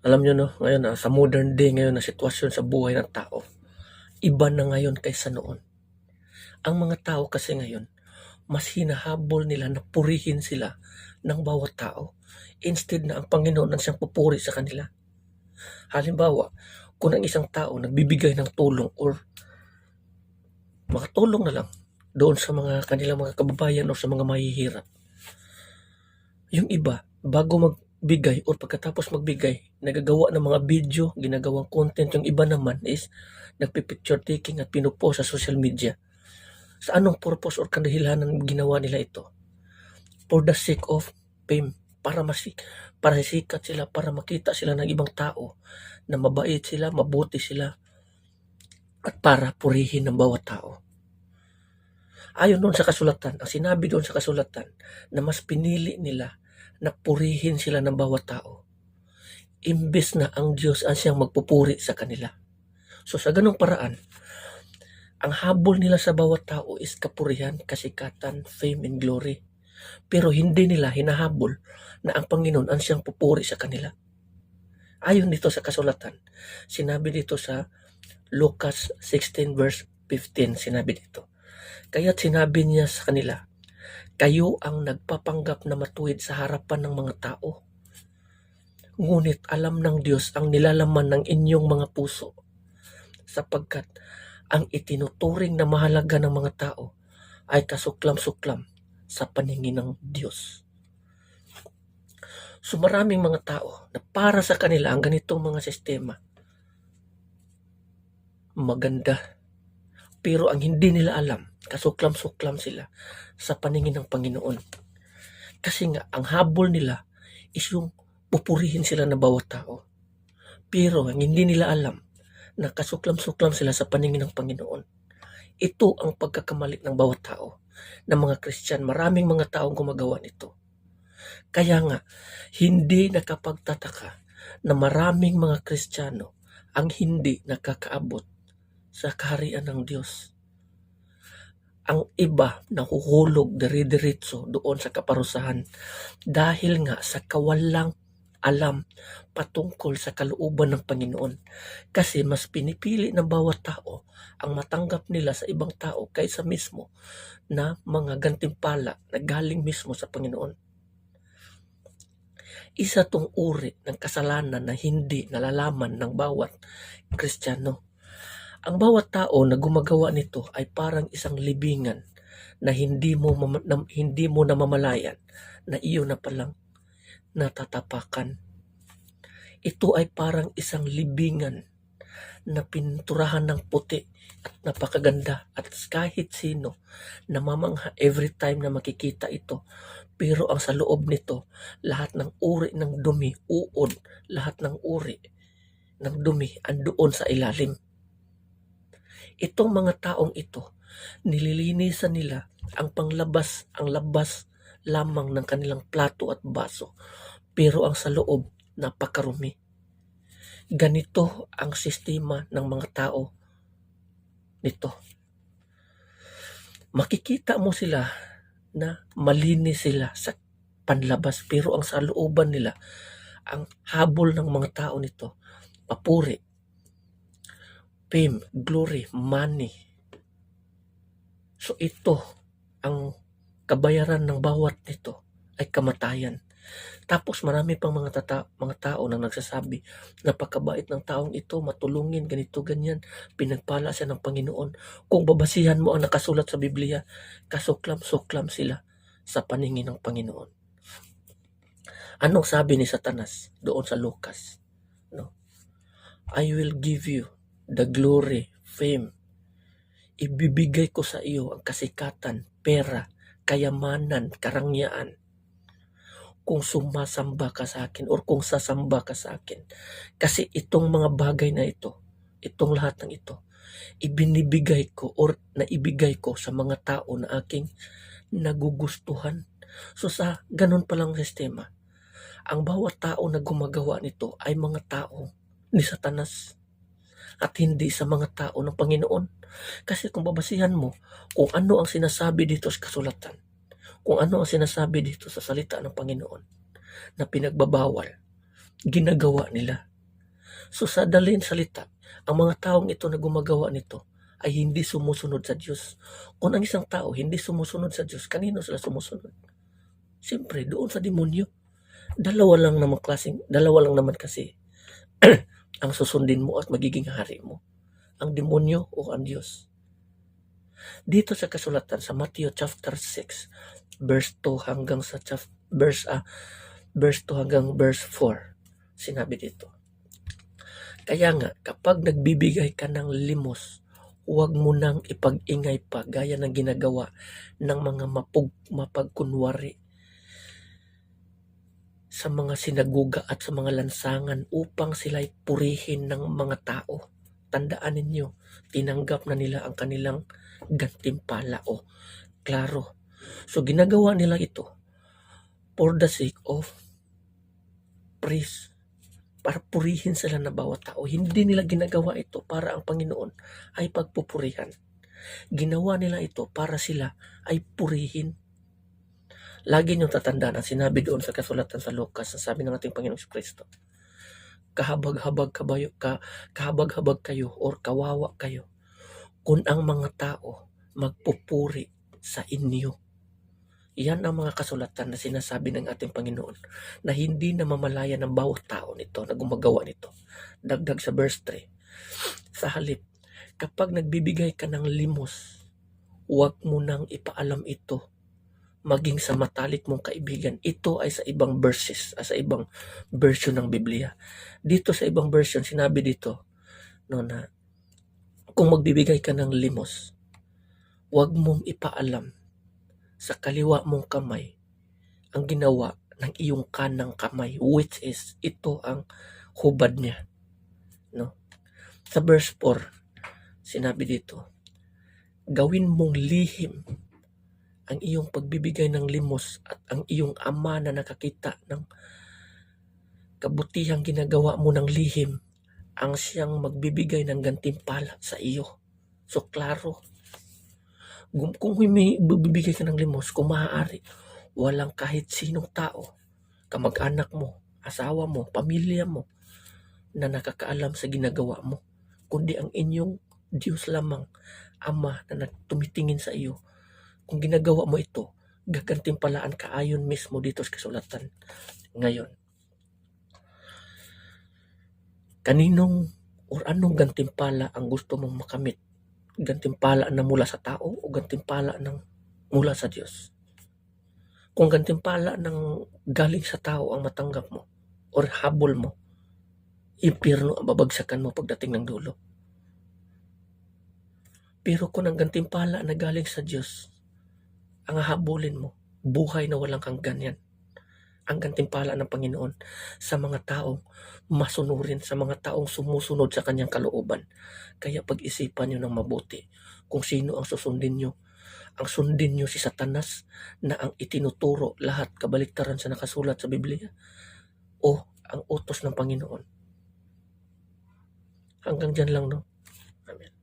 Alam niyo 'no, ngayon, sa modern day ngayon na sitwasyon sa buhay ng tao, iba na ngayon kaysa noon. Ang mga tao kasi ngayon, mas hinahabol nila na purihin sila ng bawat tao, instead na ang Panginoon ang siyang pupuri sa kanila. Halimbawa, kung ang isang tao nagbibigay ng tulong or makatulong na lang doon sa mga kanilang mga kababayan o sa mga mahihirap, yung iba, bago magbigay or pagkatapos magbigay, nagagawa ng mga video, ginagawang content. Yung iba naman is nagpi-picture taking at pinupost sa social media. Sa anong purpose or kadahilanan ginawa nila ito? For the sake of fame, para sikat sila, para makita sila ng ibang tao na mabait sila, mabuti sila, at para purihin ng bawat tao. Ayon doon sa kasulatan, ang sinabi doon sa kasulatan na mas pinili nila na purihin sila ng bawat tao, imbes na ang Diyos ang siyang magpupuri sa kanila. So sa ganung paraan, ang habol nila sa bawat tao is kapurihan, kasikatan, fame, and glory. Pero hindi nila hinahabol na ang Panginoon ang siyang pupuri sa kanila. Ayon dito sa kasulatan, sinabi dito sa Lucas 16 verse 15, sinabi dito, kaya't sinabi niya sa kanila, kayo ang nagpapanggap na matuwid sa harapan ng mga tao. Ngunit alam ng Diyos ang nilalaman ng inyong mga puso, sapagkat ang itinuturing na mahalaga ng mga tao ay kasuklam-suklam sa paningin ng Diyos. So maraming mga tao na para sa kanila ang ganitong mga sistema maganda, pero ang hindi nila alam, kasuklam-suklam sila sa paningin ng Panginoon. Kasi nga, ang habol nila is yung pupurihin sila ng bawat tao. Pero ang hindi nila alam, na kasuklam-suklam sila sa paningin ng Panginoon. Ito ang pagkakamali ng bawat tao, ng mga Kristyan. Maraming mga taong gumagawa nito. Kaya nga, hindi nakapagtataka na maraming mga Kristiyano ang hindi nakakaabot sa kaharian ng Diyos. Ang iba nahuhulog dire-diretso doon sa kaparusahan dahil nga sa kawalang alam patungkol sa kalooban ng Panginoon. Kasi mas pinipili ng bawat tao ang matanggap nila sa ibang tao kaysa mismo na mga gantimpala na galing mismo sa Panginoon. Isa tong uri ng kasalanan na hindi nalalaman ng bawat Kristiyano. Ang bawat tao na gumagawa nito ay parang isang libingan na hindi mo namamalayan na iyo na palang natatapakan. Ito ay parang isang libingan na pinturahan ng puti at napakaganda at kahit sino namamangha every time na makikita ito. Pero ang sa loob nito, lahat ng uri ng dumi, uod, lahat ng uri ng dumi andoon sa ilalim. Itong mga taong ito, nililinisan nila ang labas lamang ng kanilang plato at baso, pero ang sa loob, napakarumi. Ganito ang sistema ng mga tao nito. Makikita mo sila na malinis sila sa panlabas, pero ang sa looban nila, ang habol ng mga tao nito, papuri, fame, glory, money. So ito, ang kabayaran ng bawat nito ay kamatayan. Tapos marami pang mga tao na nagsasabi, napakabait ng taong ito, matulungin, ganito, ganyan, pinagpala siya ng Panginoon. Kung babasihan mo ang nakasulat sa Biblia, kasuklam-suklam sila sa paningin ng Panginoon. Anong sabi ni Satanas doon sa Lucas? No? I will give you the glory, fame. Ibibigay ko sa iyo ang kasikatan, pera, kayamanan, karangyaan. Kung sumasamba ka sa akin or kung sasamba ka sa akin. Kasi itong mga bagay na ito, itong lahat ng ito, ibinibigay ko or naibigay ko sa mga tao na aking nagugustuhan. So sa ganun palang sistema, ang bawat tao na gumagawa nito ay mga tao ni Satanas at hindi sa mga tao ng Panginoon. Kasi kung babasihan mo kung ano ang sinasabi dito sa kasulatan, kung ano ang sinasabi dito sa salita ng Panginoon na pinagbabawal, ginagawa nila. So sa daling salita, ang mga taong ito na gumagawa nito ay hindi sumusunod sa Diyos. Kung ang isang tao hindi sumusunod sa Diyos, kanino sila sumusunod? Siyempre, doon sa demonyo. Dalawa lang naman kasi ang susundin mo at magiging hari mo. Ang demonyo o ang Diyos. Dito sa kasulatan sa Matthew chapter 6, verse 2 hanggang sa verse 2 hanggang verse 4, sinabi dito. Kaya nga, kapag nagbibigay ka ng limos, huwag mo nang ipag-ingay pa gaya ng ginagawa ng mga mapagkunwari sa mga sinaguga at sa mga lansangan upang sila'y purihin ng mga tao. Tandaan ninyo, tinanggap na nila ang kanilang gantimpala o klaro. So ginagawa nila ito for the sake of praise, para purihin sila na bawat tao. Hindi nila ginagawa ito para ang Panginoon ay pagpupurihan. Ginawa nila ito para sila ay purihin. Lagi niyong tatandaan ang sinabi doon sa kasulatan sa Lucas, ang sabi ng ating Panginoong Kristo, kahabag-habag kayo or kawawa kayo kung ang mga tao magpupuri sa inyo. Yan ang mga kasulatan na sinasabi ng ating Panginoon na hindi na mamalaya ng bawat tao nito na gumagawa nito. Dagdag sa verse 3, sa halip, kapag nagbibigay ka ng limos, huwag mo nang ipaalam ito maging sa matalik mong kaibigan. Ito ay sa ibang verses, sa ibang version ng Biblia. Dito sa ibang version, sinabi dito na kung magbibigay ka ng limos, huwag mong ipaalam sa kaliwa mong kamay ang ginawa ng iyong kanang kamay, which is ito ang hubad niya. No? Sa verse 4, sinabi dito, gawin mong lihim ang iyong pagbibigay ng limos at ang iyong ama na nakakita ng kabutihang ginagawa mo ng lihim ang siyang magbibigay ng gantimpala sa iyo. So klaro, kung may bibigay ka ng limos, kung maaari, walang kahit sinong tao, kamag-anak mo, asawa mo, pamilya mo, na nakakaalam sa ginagawa mo, kundi ang inyong Diyos lamang, Ama na tumitingin sa iyo. Kung ginagawa mo ito, gagantimpalaan ka ayon mismo dito sa kasulatan. Ngayon, kaninong or anong gantimpala ang gusto mong makamit? Gantimpala na mula sa tao o gantimpala mula sa Diyos? Kung gantimpala ng galing sa tao ang matanggap mo or habol mo, impyerno ang babagsakan mo pagdating ng dulo. Pero kung ang gantimpala na galing sa Diyos ang hahabulin mo, buhay na walang hanggan yan. Ang gantimpala ng Panginoon sa mga taong masunurin, sa mga taong sumusunod sa kanyang kalooban. Kaya pag-isipan nyo ng mabuti kung sino ang susundin nyo. Ang sundin nyo si Satanas na ang itinuturo lahat kabaliktaran sa nakasulat sa Biblia, o ang utos ng Panginoon. Hanggang dyan lang, no? Amen.